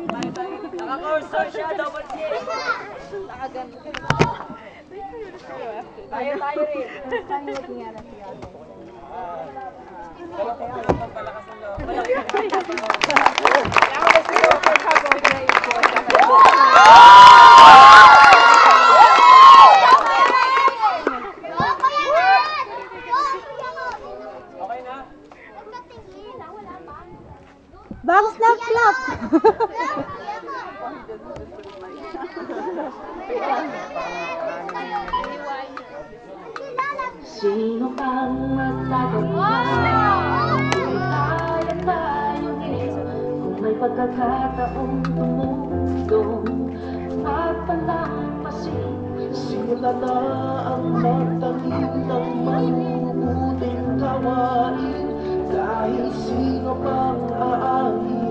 Naka-cursor siya, double kick. Nakaganda. Tayo rin. Tayo looking at it. Palakas ng loob. Okay na? Bang snap clap! Sino kang magagawa? Kaya tayong kung may pagkakataong tumutong papalampasin. Simula na ang magtangin ng mabubuting gawain. Kahit sino pang aangin.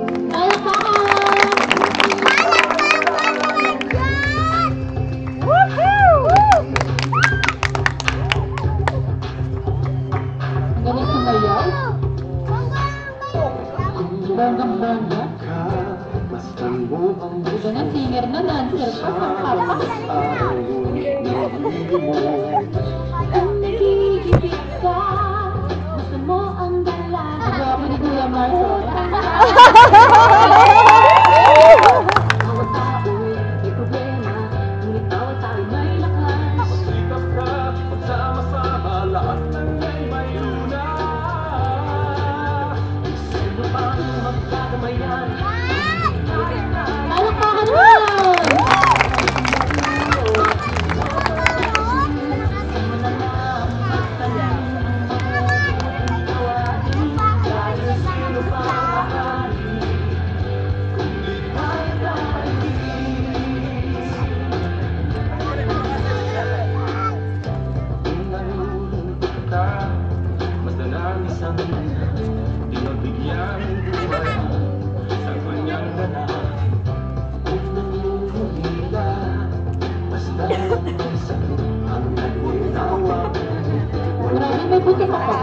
Bangga ka, mastan mo ang gusto na singer na dancer pa sa kapas. Kung nagigipit ka, gusto mo ang dalaga. Sabi ni Kuya Marco. Mga tao'y may problema, ngunit bawat tayo may lakas. Sikap ka, pagsama-sama, lahat ng may luna. Sino pang magkakamayan? Palakpakan mo! Marami may buti pa pa.